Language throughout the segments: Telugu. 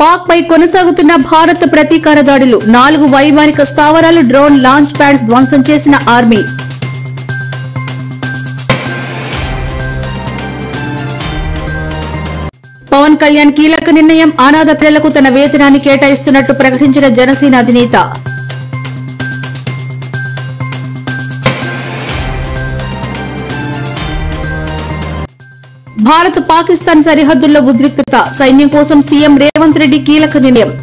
పాక్ పై కొనసాగుతున్న భారత్ ప్రతీకార దాడులు 4 వైమానిక స్థావరాలు డ్రోన్ లాంచ్ ప్యాడ్స్ ధ్వంసం చేసిన ఆర్మీ. పవన్ కళ్యాణ్ కీలక నిర్ణయం, అనాథ పిల్లలకు తన వేతనాన్ని కేటాయిస్తున్నట్లు ప్రకటించిన జనసేన అధినేత. భారత్ పాకిస్తాన్ సరిహద్దుల్లో ఉద్రిక్తత, సైన్యం కోసం సీఎం రేవంత్ రెడ్డి కీలక నిర్ణయం.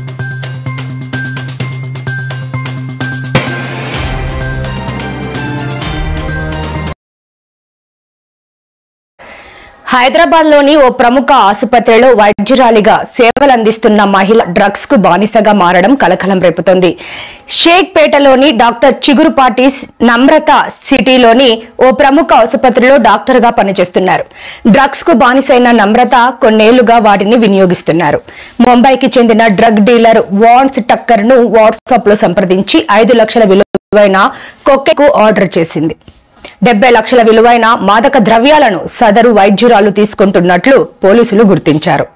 హైదరాబాద్లోని ఓ ప్రముఖ ఆసుపత్రిలో వైద్యురాలిగా సేవలందిస్తున్న మహిళ డ్రగ్స్ కు బానిసగా మారడం కలకలం రేపుతోంది. షేక్పేటలోని డాక్టర్ చిగురుపాటి నమ్రత సిటీలోని ఓ ప్రముఖ ఆసుపత్రిలో డాక్టర్ గా పనిచేస్తున్నారు. డ్రగ్స్ కు బానిసైన నమ్రత కొన్నేళ్లుగా వాటిని వినియోగిస్తున్నారు. ముంబైకి చెందిన డ్రగ్ డీలర్ వాన్స్ టక్కర్ ను వాట్సాప్ లో సంప్రదించి 5 లక్షల విలువైన కొకెకు ఆర్డర్ చేసింది. 70 లక్షల విలువైన మాదక ద్రవ్యాలను సదరు వైద్యురాలు తీసుకుంటున్నట్లు పోలీసులు గుర్తించారు.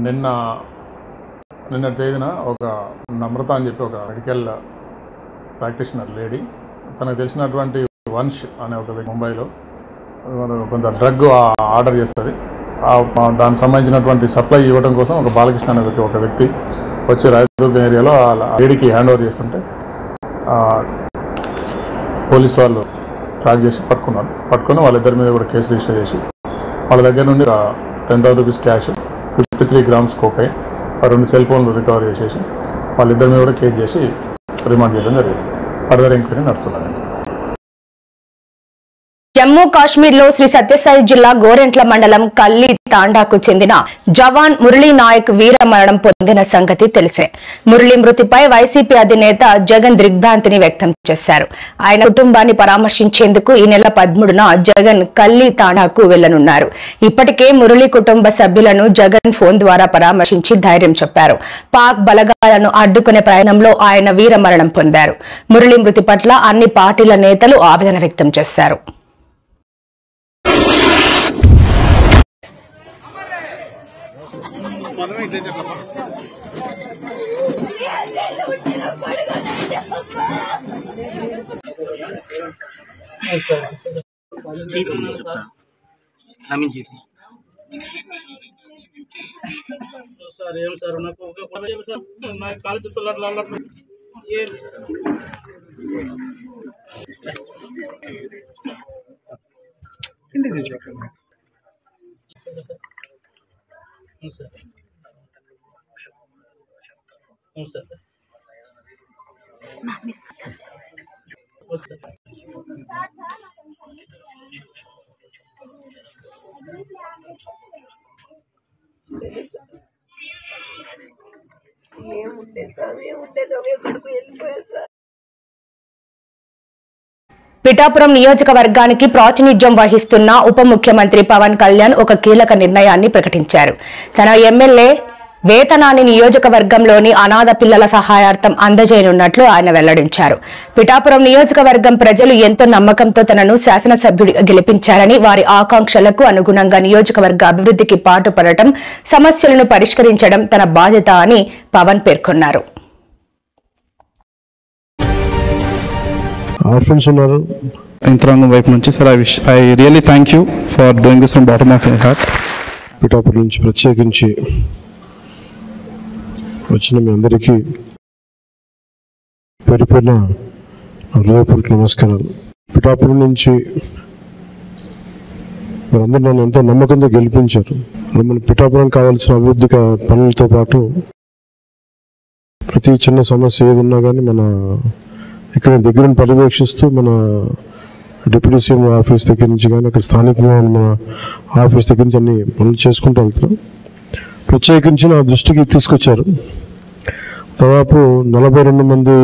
నిన్న తేదీన ఒక నమ్రత అని చెప్పి ఒక మెడికల్ ప్రాక్టీషనర్ లేడీ, తనకు తెలిసినటువంటి వంశ్ అనే ఒక ముంబైలో కొంత డ్రగ్ ఆర్డర్ చేస్తుంది. దానికి సంబంధించినటువంటి సప్లై ఇవ్వడం కోసం ఒక బాలకృష్ణ అనే ఒక వ్యక్తి వచ్చి రాయదుర్గం ఏరియాలో ఆ లేడీకి హ్యాండ్ ఓవర్ చేస్తుంటే పోలీసు వాళ్ళు ట్రాక్ చేసి పట్టుకొని వాళ్ళిద్దరి మీద కూడా కేసు రిజిస్టర్ చేసి వాళ్ళ దగ్గర నుండి 10,000 rupees cash, 53 grams cocaine, 2 cell ఫోన్లు రికవర్ చేసేసి వాళ్ళిద్దరి మీద కూడా కేసు చేసి రిమాండ్ చేయడం జరిగింది. ఫర్దర్ ఎంక్వైరీ నడుస్తున్నది. జమ్మూ కాశ్మీర్ లో శ్రీ సత్యసాయి జిల్లా గోరెంట్ల మండలం కల్లి తాండాకు చెందిన జవాన్ మురళీ నాయక్ వీర మరణం పొందిన సంగతి తెలిసే. మురళీ మృతిపై వైసీపీ అధినేత జగన్ దిగ్భ్రాంతిని వ్యక్తం చేశారు. ఆయన కుటుంబాన్ని పరామర్శించేందుకు ఈ నెల 13న జగన్ కల్లి తాండాకు వెళ్లనున్నారు. ఇప్పటికే మురళీ కుటుంబ సభ్యులను జగన్ ఫోన్ ద్వారా పరామర్శించి ధైర్యం చెప్పారు. పాక్ బలగాలను అడ్డుకునే ప్రయత్నంలో ఆయన వీర మరణం పొందారు. మురళీ మృతి పట్ల అన్ని పార్టీల నేతలు ఆవేదన వ్యక్తం చేశారు. పిఠాపురం నియోజకవర్గానికి ప్రాతినిధ్యం వహిస్తున్న ఉప ముఖ్యమంత్రి పవన్ కళ్యాణ్ ఒక కీలక నిర్ణయాన్ని ప్రకటించారు. తన ఎమ్మెల్యే వేతనాన్ని నియోజకవర్గంలోని అనాథ పిల్లల సహాయార్థం అందజేయనున్నట్లు ఆయన వెల్లడించారు. పిఠాపురం నియోజకవర్గం ప్రజలు ఎంతో నమ్మకంతో తనను శాసనసభ్యుడిగా గెలిపించారని, వారి ఆకాంక్షలకు అనుగుణంగా నియోజకవర్గ అభివృద్ధికి పాటుపడటం, సమస్యలను పరిష్కరించడం తన బాధ్యత అని పవన్ పేర్కొన్నారు. యంత్రాంగం వైపు నుంచి sir I really thank you for doing this from bottom of my heart. Pithapuram నుంచి ప్రత్యేకించి వచ్చిన మీ అందరికీ పేరు పేరున హృదయపూర్వక నమస్కారాలు. పిఠాపురం నుంచి మీరందరూ నన్ను ఎంతో నమ్మకంతో గెలిపించారు. మన పిఠాపురం కావాల్సిన అభివృద్ధి పనులతో పాటు ప్రతి చిన్న సమస్య ఏది ఉన్నా కానీ మన ఇక్కడ దగ్గరను పర్యవేక్షిస్తూ మన డిప్యూటీ సీఎం ఆఫీస్ దగ్గర నుంచి కానీ అక్కడ స్థానికంగా మన ఆఫీస్ దగ్గర నుంచి అన్ని పనులు చేసుకుంటూ వెళ్తున్నాం. ప్రత్యేకించి నా దృష్టికి తీసుకొచ్చారు. దాదాపు 42 మంది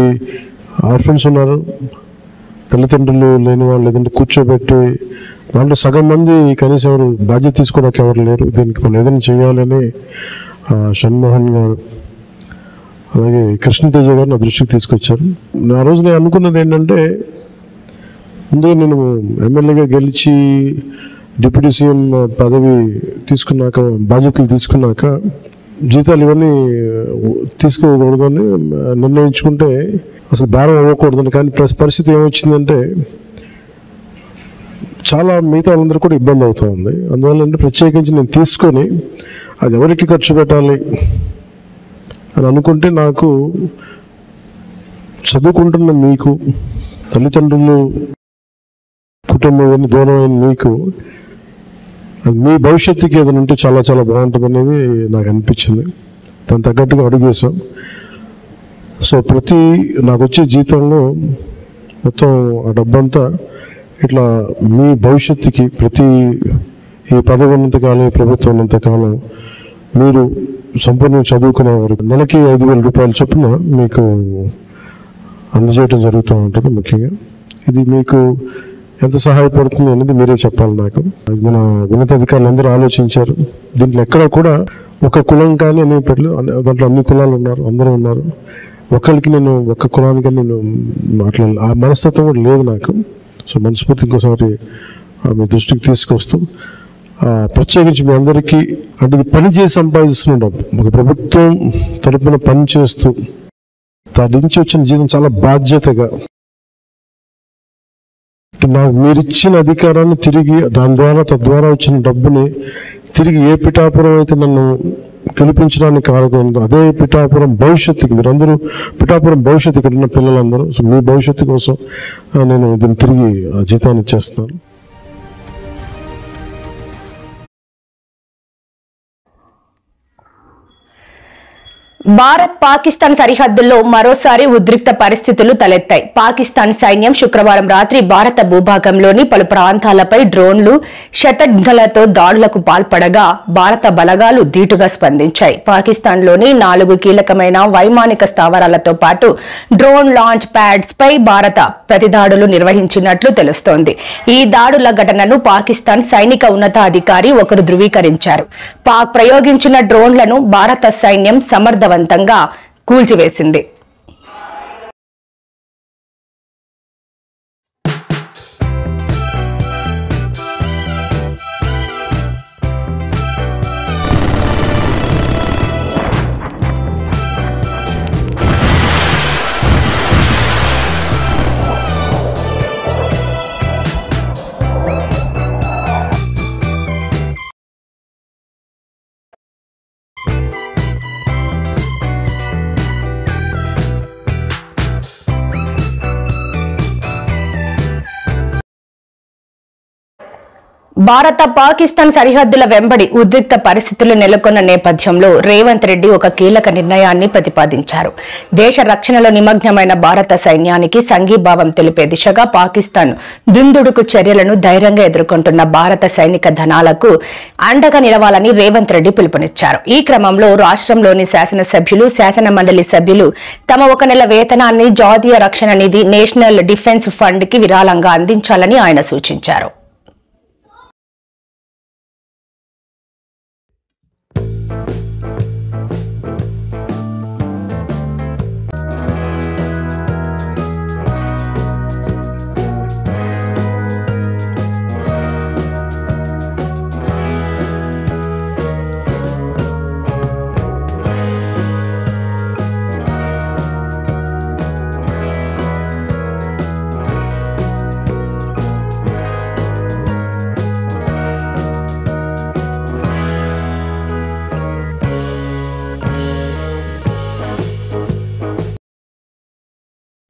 ఆర్ఫన్స్ ఉన్నారు, తల్లిదండ్రులు లేని వాళ్ళు, లేదంటే కూర్చోబెట్టి దాంట్లో సగం మంది కనీసం ఎవరు బాధ్యత తీసుకోవడానికి ఎవరు లేరు. దీనికి మనం ఏదైనా చేయాలని షణ్మోహన్ గారు అలాగే కృష్ణతేజ గారు నా దృష్టికి తీసుకొచ్చారు. ఆ రోజు నేను అనుకున్నది ఏంటంటే, ముందుగా నేను ఎమ్మెల్యేగా గెలిచి డిప్యూటీ సీఎం పదవి తీసుకున్నాక, బాధ్యతలు తీసుకున్నాక జీతాలు ఇవన్నీ తీసుకోకూడదని నిర్ణయించుకుంటే అసలు భారం అవ్వకూడదని. కానీ పరిస్థితి ఏమొచ్చిందంటే చాలా మిగతా వాళ్ళందరూ కూడా ఇబ్బంది అవుతూ ఉంది. అందువల్ల ప్రత్యేకించి నేను తీసుకొని అది ఎవరికి ఖర్చు పెట్టాలి అని అనుకుంటే, నాకు చదువుకుంటున్న మీకు, తల్లిదండ్రులు, కుటుంబం ఇవన్నీ దూరమైన మీకు, అది మీ భవిష్యత్తుకి ఏదైనా ఉంటే చాలా చాలా బాగుంటుంది అనేది నాకు అనిపించింది. దాని తగ్గట్టుగా అడుగు వేసాం. సో నాకు వచ్చే జీతంలో మొత్తం ఆ డబ్బంతా ఇట్లా మీ భవిష్యత్తుకి, ఈ పదవి ఉన్నంతకాలం, ఈ ప్రభుత్వం ఉన్నంతకాలం మీరు సంపూర్ణంగా చదువుకునే వరకు నెలకి 5,000 రూపాయలు చొప్పున మీకు అందజేయడం జరుగుతూ ఉంటుంది. ముఖ్యంగా ఇది మీకు ఎంత సహాయపడుతుంది అనేది మీరే చెప్పాలి నాకు. మన ఉన్నతాధికారులు అందరూ ఆలోచించారు. దీంట్లో ఎక్కడ కూడా ఒక కులం కానీ అనే దాంట్లో అన్ని కులాలు ఉన్నారు, అందరూ ఉన్నారు. ఒకరికి నేను ఒక్క కులానికి నేను అట్లా ఆ మనస్తత్వం కూడా లేదు నాకు. సో మనస్ఫూర్తి ఇంకోసారి మీ దృష్టికి తీసుకొస్తూ ప్రత్యేకించి మీ అందరికీ, అంటే ఇది పని చేసి సంపాదిస్తున్నాం, ఒక ప్రభుత్వం తరపున పని చేస్తూ దాని నుంచి వచ్చిన జీతం చాలా బాధ్యతగా, నాకు మీరిచ్చిన అధికారాన్ని తిరిగి తద్వారా వచ్చిన డబ్బుని తిరిగి ఏ పిఠాపురం అయితే నన్ను గెలిపించడానికి కారణమైందో అదే పిఠాపురం భవిష్యత్తుకి, మీరందరూ పిఠాపురం భవిష్యత్తు, ఇక్కడ ఉన్న పిల్లలందరూ, సో మీ భవిష్యత్తు కోసం నేను దీన్ని తిరిగి జీతాన్ని ఇచ్చేస్తున్నాను. భారత్ పాకిస్తాన్ సరిహద్దుల్లో మరోసారి ఉద్రిక్త పరిస్థితులు తలెత్తాయి. పాకిస్తాన్ సైన్యం శుక్రవారం రాత్రి భారత భూభాగంలోని పలు ప్రాంతాలపై డ్రోన్లు, శతఘ్నాలతో దాడులకు పాల్పడగా భారత బలగాలు ధీటుగా స్పందించాయి. పాకిస్తాన్లోని 4 కీలకమైన వైమానిక స్థావరాలతో పాటు డ్రోన్ లాంచ్ ప్యాడ్స్ పై భారత ప్రతిదాడులు నిర్వహించినట్లు తెలుస్తోంది. ఈ దాడుల ఘటనను పాకిస్తాన్ సైనిక ఉన్నతాధికారి ఒకరు ధృవీకరించారు. పాక్ ప్రయోగించిన డ్రోన్లను భారత సైన్యం సమర్థవంతంగా కూల్చివేసింది. భారత పాకిస్తాన్ సరిహద్దుల వెంబడి ఉద్రిక్త పరిస్థితులు నెలకొన్న నేపథ్యంలో రేవంత్ రెడ్డి ఒక కీలక నిర్ణయాన్ని ప్రతిపాదించారు. దేశ రక్షణలో నిమగ్నమైన భారత సైన్యానికి సంఘీభావం తెలిపే దిశగా పాకిస్తాన్ దుందుడుకు చర్యలను ధైర్యంగా ఎదుర్కొంటున్న భారత సైనిక దళాలకు అండగా నిలవాలని రేవంత్ రెడ్డి పిలుపునిచ్చారు. ఈ క్రమంలో రాష్ట్రంలోని శాసనసభ్యులు, శాసన మండలి సభ్యులు తమ 1 నెల వేతనాన్ని జాతీయ రక్షణ నిధి, నేషనల్ డిఫెన్స్ ఫండ్ కి విరాళంగా అందించాలని ఆయన సూచించారు.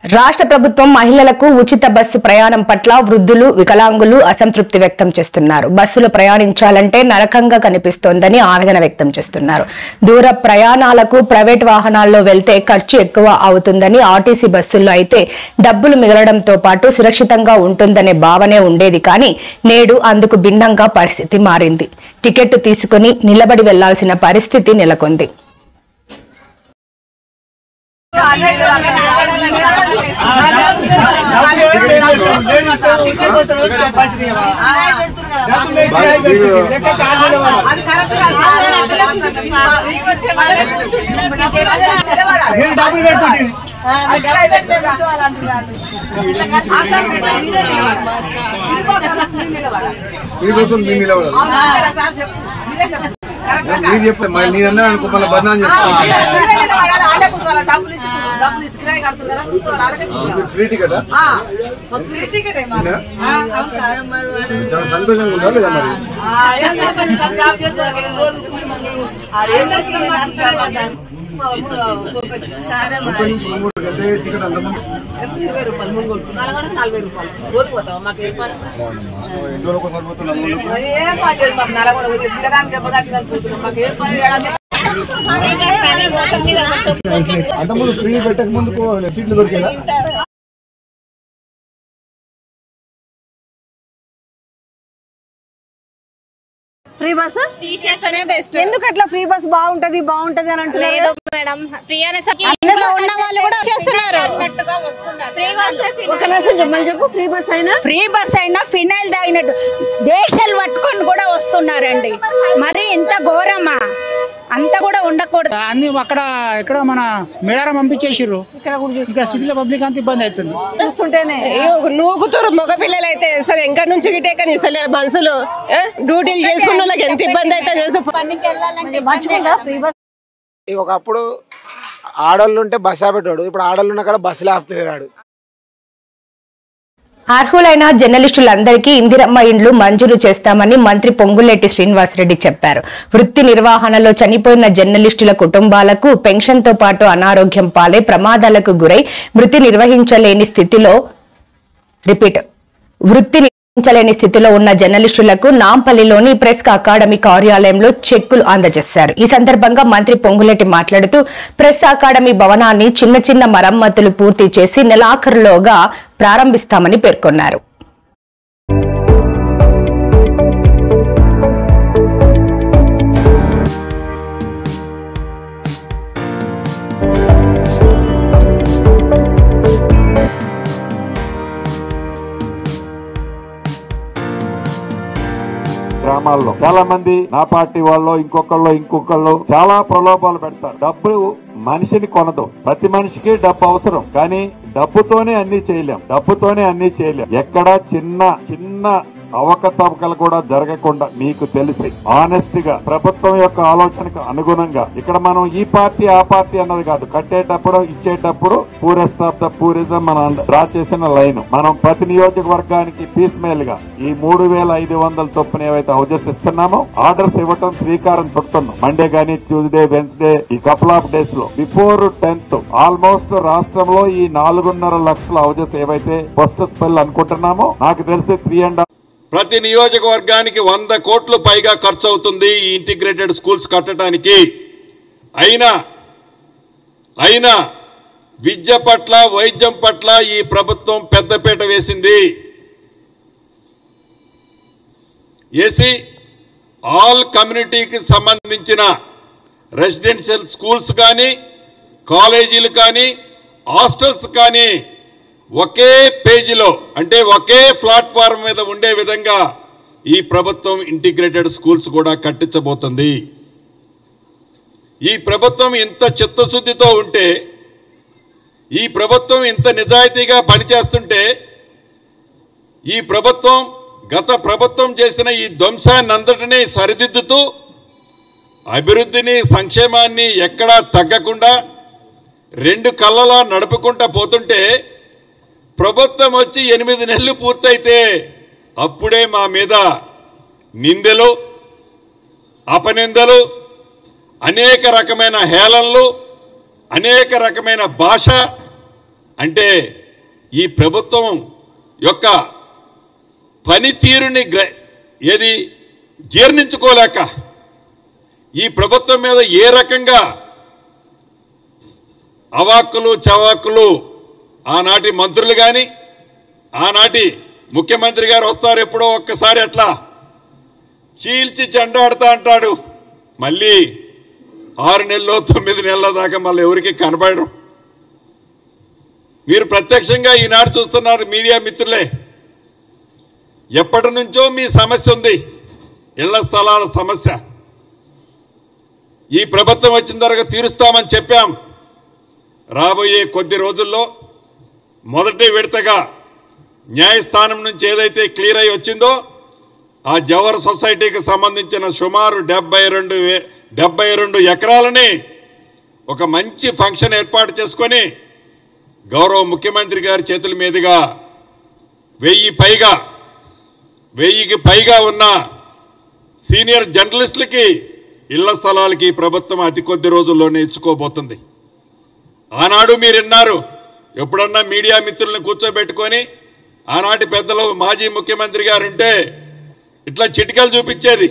రాష్ట్ర ప్రభుత్వం మహిళలకు ఉచిత బస్సు ప్రయాణం పట్ల వృద్ధులు, వికలాంగులు అసంతృప్తి వ్యక్తం చేస్తున్నారు. బస్సులో ప్రయాణించాలంటే నరకంగా కనిపిస్తోందని ఆవేదన వ్యక్తం చేస్తున్నారు. దూర ప్రయాణాలకు ప్రైవేట్ వాహనాల్లో వెళ్తే ఖర్చు ఎక్కువ అవుతుందని, ఆర్టీసీ బస్సుల్లో అయితే డబ్బులు మిగలడంతో పాటు సురక్షితంగా ఉంటుందనే భావనే ఉండేది. కానీ నేడు అందుకు భిన్నంగా పరిస్థితి మారింది. టికెట్ తీసుకుని నిలబడి వెళ్లాల్సిన పరిస్థితి నెలకొంది. మీరు చెప్పండి మళ్ళీ నేనన్నా అనుకో మళ్ళీ బదనాం చేస్తాను. ఫ్రీ టికెట్ చాలా సంతోషంగా ఉండాలి లేదా మరి? ముప్పై నుంచి ముందు ఎంత టికెట్ అంత ముందు 20 రూపాయలు ముందు 40 రూపాయలు ఓడిపోతాం. మాకు ఎన్ని రోజులు ఒకసారి పోతున్నాం ఏం పని లేదు మాకు. నల్గొండ పిల్లగానికి పోతున్నాం. మాకు ఏం పని అంత ముందు ఫ్రీ పెట్టక ముందుకు సీట్లు దొరికేదా? Free bus best. ఎందుకు అట్లా ఫ్రీ బస్ బాగుంటది అని అంటలేదు మేడం. ఫ్రీ అనేసరికి ఇంట్లో ఉన్న వాళ్ళు కూడా చేస్తున్నారు. ఒక నిమిషం చెప్పమని చెప్పు. ఫ్రీ బస్ అయినా ఫినాయిల్ తాగినట్టు దేశాలు పట్టుకొని కూడా వస్తున్నారండి. మరి ఇంత ఘోరమా? అంతా కూడా ఉండకూడదు. అన్ని అక్కడ ఇక్కడ మన మేడారం పంపించేసారు. ఇక్కడ సిటీలో పబ్లిక్ అంత ఇబ్బంది అవుతుంది చూస్తుంటేనే. నూగుతురు మగపిల్లలు అయితే అసలు ఇంకా నుంచి గిటే కానీ అసలు మనుషులు డ్యూటీలు చేసుకున్న వాళ్ళకి ఎంత ఇబ్బంది అయితే. ఒకప్పుడు ఆడోళ్ళు ఉంటే బస్ ఆపేటాడు, ఇప్పుడు ఆడోళ్ళు ఉన్న కాడ బస్సులు ఆపుతున్నాడు. అర్హులైన జర్నలిస్టులందరికీ ఇందిరమ్మ ఇండ్లు మంజూరు చేస్తామని మంత్రి పొంగులేటి శ్రీనివాసరెడ్డి చెప్పారు. వృత్తి నిర్వహణలో చనిపోయిన జర్నలిస్టుల కుటుంబాలకు పెన్షన్తో పాటు అనారోగ్యం పాలై ప్రమాదాలకు గురై వృత్తి నిర్వహించలేని స్థితిలో ఉన్న జర్నలిస్టులకు నాంపల్లిలోని ప్రెస్ అకాడమీ కార్యాలయంలో చెక్కులు అందజేశారు. ఈ సందర్భంగా మంత్రి పొంగులేటి మాట్లాడుతూ ప్రెస్ అకాడమీ భవనాన్ని చిన్న మరమ్మతులు పూర్తి చేసి నెలాఖరులోగా ప్రారంభిస్తామని పేర్కొన్నారు. గ్రామాల్లో చాలా మంది నా పార్టీ వాళ్ళు ఇంకొకళ్ళు చాలా ప్రలోభాలు పెడతారు. డబ్బు మనిషిని కొనదు. ప్రతి మనిషికి డబ్బు అవసరం, కానీ డబ్బుతోనే అన్ని చేయలేం. ఎక్కడ చిన్న అవకతవకలు కూడా జరగకుండా మీకు తెలిసి ఆనెస్ట్ గా ప్రభుత్వం యొక్క ఆలోచనకు అనుగుణంగా ఇక్కడ మనం ఈ పార్టీ ఆ పార్టీ అన్నది కాదు. కట్టేటప్పుడు ఇచ్చేటప్పుడు పూరెస్ట్ ఆఫ్ ద పూరిజం మనం డ్రా చేసిన లైన్. మనం ప్రతి నియోజకవర్గానికి పీస్ మేల్ గా ఈ 3500 చొప్పున ఏవైతే హౌజెస్ ఇస్తున్నామో ఆర్డర్స్ ఇవ్వటం శ్రీకారం చుడుతున్నాం. మండే గానీ ట్యూస్డే వెన్స్డే ఈ కపుల్ ఆఫ్ డేస్ లో బిఫోర్ 10th ఆల్మోస్ట్ రాష్ట్రంలో ఈ 4.5 లక్షల హౌజెస్ ఏవైతే ఫస్ట్ స్పెల్ అనుకుంటున్నామో నాకు తెలిసి 3.5 ప్రతి నియోజకవర్గానికి 100 కోట్లు పైగా ఖర్చు అవుతుంది ఈ ఇంటిగ్రేటెడ్ స్కూల్స్ కట్టడానికి. అయినా విద్య పట్ల వైద్యం పట్ల ఈ ప్రభుత్వం పెద్దపీట వేసింది. ఆల్ కమ్యూనిటీకి సంబంధించిన రెసిడెన్షియల్ స్కూల్స్ కానీ కాలేజీలు కానీ హాస్టల్స్ కానీ ఒకే పేజీలో అంటే ఒకే ప్లాట్ఫామ్ మీద ఉండే విధంగా ఈ ప్రభుత్వం ఇంటిగ్రేటెడ్ స్కూల్స్ కూడా కట్టించబోతుంది. ఈ ప్రభుత్వం ఇంత చిత్తశుద్ధితో ఉంటే, ఈ ప్రభుత్వం ఇంత నిజాయితీగా పనిచేస్తుంటే, ఈ ప్రభుత్వం గత ప్రభుత్వం చేసిన ఈ ధ్వంసాన్నంతటినీ సరిదిద్దుతూ అభివృద్ధిని సంక్షేమాన్ని ఎక్కడా తగ్గకుండా 2 కళ్ళలా నడుపుకుంటా పోతుంటే ప్రభుత్వం వచ్చి 8 నెలలు పూర్తయితే అప్పుడే మా మీద నిందలు, అపనిందలు, అనేక రకమైన హేళనలు, అనేక రకమైన భాష. అంటే ఈ ప్రభుత్వం యొక్క పనితీరుని జీర్ణించుకోలేక ఈ ప్రభుత్వం మీద ఏ రకంగా అవాక్కులు చవాక్కులు ఆనాటి మంత్రులు కానీ ఆనాటి ముఖ్యమంత్రి గారు వస్తారు ఎప్పుడో ఒక్కసారి అట్లా చీల్చి చెండాడుతా అంటాడు. మళ్ళీ 6 నెలలు 9 నెలల దాకా మళ్ళీ ఎవరికి కనబడరు. మీరు ప్రత్యక్షంగా ఈనాడు చూస్తున్నారు మీడియా మిత్రులే. ఎప్పటి నుంచో మీ సమస్య ఉంది, ఇళ్ల స్థలాల సమస్య. ఈ ప్రభుత్వం వచ్చిన తర్వాత తీరుస్తామని చెప్పాం. రాబోయే కొద్ది రోజుల్లో మొదటి విడతగా న్యాయస్థానం నుంచి ఏదైతే క్లియర్ అయి వచ్చిందో ఆ జవహర్ సొసైటీకి సంబంధించిన సుమారు 72 ఎకరాలని ఒక మంచి ఫంక్షన్ ఏర్పాటు చేసుకొని గౌరవ ముఖ్యమంత్రి గారి చేతుల మీదుగా 1000కి పైగా ఉన్న సీనియర్ జర్నలిస్టులకి ఇళ్ల స్థలాలకి ప్రభుత్వం అతి కొద్ది రోజుల్లోనే ఇచ్చుకోబోతుంది. ఆనాడు మీరు విన్నారు, ఎప్పుడన్నా మీడియా మిత్రులను కూర్చోబెట్టుకొని ఆనాటి పెద్దలు మాజీ ముఖ్యమంత్రి గారు ఉంటే ఇట్లా చిటికలు చూపించేది.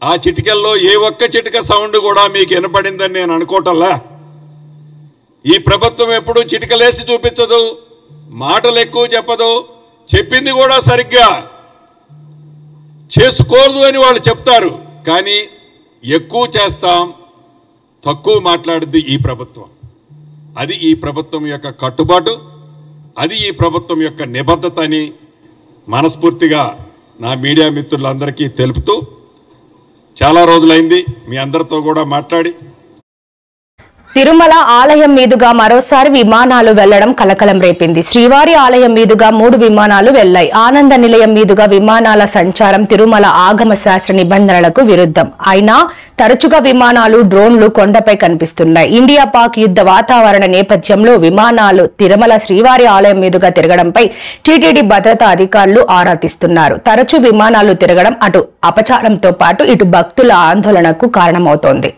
ఆ చిటికల్లో ఏ ఒక్క చిటిక సౌండ్ కూడా మీకు వినపడిందని నేను అనుకోవటంలా. ఈ ప్రభుత్వం ఎప్పుడూ చిటికలేసి చూపించదు, మాటలు ఎక్కువ చెప్పదు, చెప్పింది కూడా సరిగ్గా చేసుకోదు అని వాళ్ళు చెప్తారు. కానీ ఎక్కువ చేస్తాం, తక్కువ మాట్లాడుద్ది ఈ ప్రభుత్వం. అది ఈ ప్రభుత్వం యొక్క కట్టుబాటు, అది ఈ ప్రభుత్వం యొక్క నిబద్ధత అని మనస్ఫూర్తిగా నా మీడియా మిత్రులందరికీ తెలుపుతూ, చాలా రోజులైంది మీ అందరితో కూడా మాట్లాడి. తిరుమల ఆలయం మీదుగా మరోసారి విమానాలు వెళ్లడం కలకలం రేపింది. శ్రీవారి ఆలయం మీదుగా 3 విమానాలు వెళ్లాయి. ఆనంద నిలయం మీదుగా విమానాల సంచారం తిరుమల ఆగమ శాస్త్ర నిబంధనలకు విరుద్ధం. అయినా తరచుగా విమానాలు, డ్రోన్లు కొండపై కనిపిస్తున్నాయి. ఇండియా పాక్ యుద్ధ వాతావరణ నేపథ్యంలో విమానాలు తిరుమల శ్రీవారి ఆలయం మీదుగా తిరగడంపై టీటీడీ భద్రతా అధికారులు ఆరా తీస్తున్నారు. తరచూ విమానాలు తిరగడం అటు అపచారంతో పాటు ఇటు భక్తుల ఆందోళనకు కారణమవుతోంది.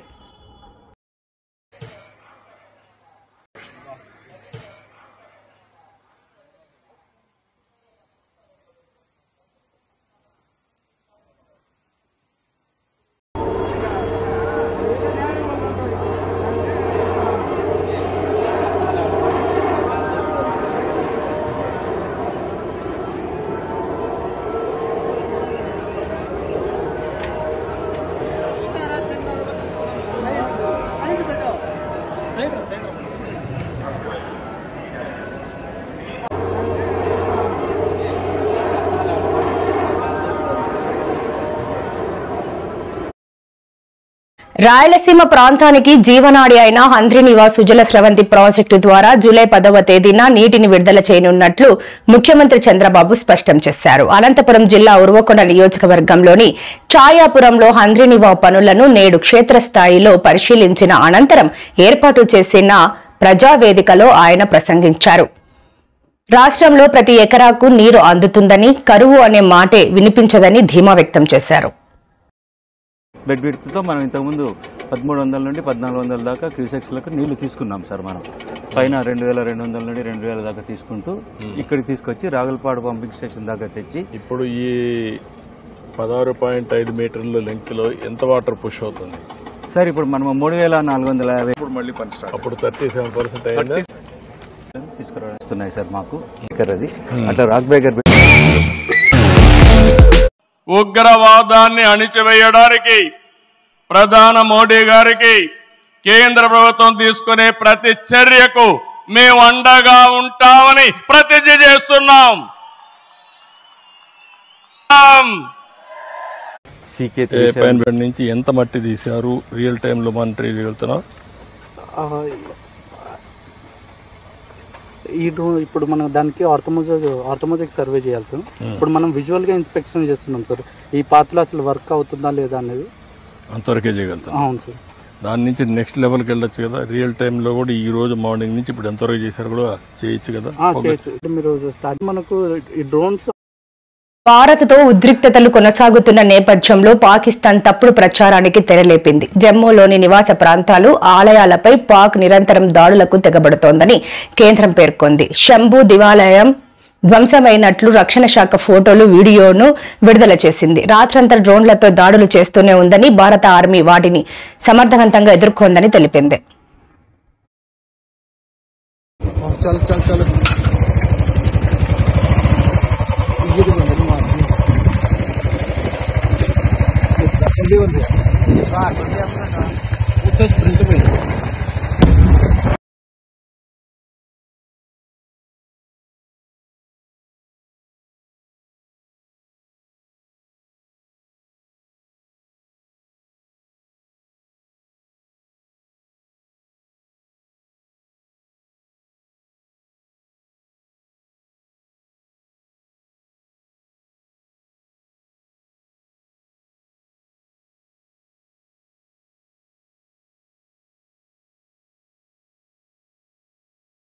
రాయలసీమ ప్రాంతానికి జీవనాడి అయిన హంద్రీనివాస్ సుజల స్రవంతి ప్రాజెక్టు ద్వారా జూలై 10వ తేదీన నీటిని విడుదల చేయనున్నట్లు ముఖ్యమంత్రి చంద్రబాబు స్పష్టం చేశారు. అనంతపురం జిల్లా ఉర్వకొండ నియోజకవర్గంలోని ఛాయాపురంలో హంద్రీనివా పనులను నేడు క్షేత్రస్థాయిలో పరిశీలించిన అనంతరం ఏర్పాటు చేసిన ప్రజావేదికలో ఆయన ప్రసంగించారు. రాష్ట్రంలో ప్రతి ఎకరాకు నీరు అందుతుందని, కరువు అనే మాటే వినిపించదని ధీమా వ్యక్తం చేశారు. బెడ్ విడ్త్తో మనం ఇంతకుముందు 1300 నుండి 1400 దాకా క్యూసెక్స్లకు నీళ్లు తీసుకున్నాం సార్. మనం పైన 2200 నుండి 2000 దాకా తీసుకుంటూ ఇక్కడికి తీసుకొచ్చి రాగులపాడు పంపింగ్ స్టేషన్ దాకా తెచ్చి ఇప్పుడు ఈ 16.5 మీటర్ల లెంగ్త్లో ఎంత వాటర్ పుష్ అవుతుంది సార్? ఇప్పుడు మనం 3450 ఇప్పుడు మళ్ళీ పని స్టార్ట్. అప్పుడు 37% తీసుకురాస్తున్నాయి సార్ మాకు. అది అట్లా రాక్ బేగర్ ఉగ్రవాదాన్ని అణిచివేయడానికి ప్రధాని మోడీ గారికి కేంద్ర ప్రభుత్వం తీసుకునే ప్రతి చర్యకు మేము అండగా ఉంటామని ప్రతిజ్ఞ చేస్తున్నాం. నుంచి ఎంత మట్టి తీశారు? రియల్ టైంలో మానిటరీ వెళ్తున్నారు. ఇప్పుడు మనం దానికి ఆర్థమోజెక్ సర్వే చేయాలి సార్. ఇప్పుడు మనం విజువల్ గా ఇన్స్పెక్షన్ చేస్తున్నాం సార్. ఈ పాత్రలో అసలు వర్క్ అవుతుందా లేదా అనేది అంతవరకే చేయగలుగుతాం. అవును సార్. దాని నుంచి నెక్స్ట్ లెవెల్కి వెళ్ళొచ్చు కదా. రియల్ టైంలో కూడా ఈ రోజు మార్నింగ్ నుంచి ఇప్పుడు ఎంతవరకు చేశారు కూడా చేయొచ్చు కదా. మీరు స్టార్ట్ మనకు ఈ డ్రోన్స్ భారత్తో ఉద్రిక్తతలు కొనసాగుతున్న నేపథ్యంలో పాకిస్తాన్ తప్పుడు ప్రచారానికి తెరలేపింది. జమ్మూలోని నివాస ప్రాంతాలు, ఆలయాలపై పాక్ నిరంతరం దాడులకు తెగబడుతోందని కేంద్రం పేర్కొంది. శంభు దేవాలయం ధ్వంసమైనట్లు రక్షణ శాఖ ఫోటోలు, వీడియోను విడుదల చేసింది. రాత్రంతా డ్రోన్లతో దాడులు చేస్తూనే ఉందని, భారత ఆర్మీ వాటిని సమర్థవంతంగా ఎదుర్కొందని తెలిపింది.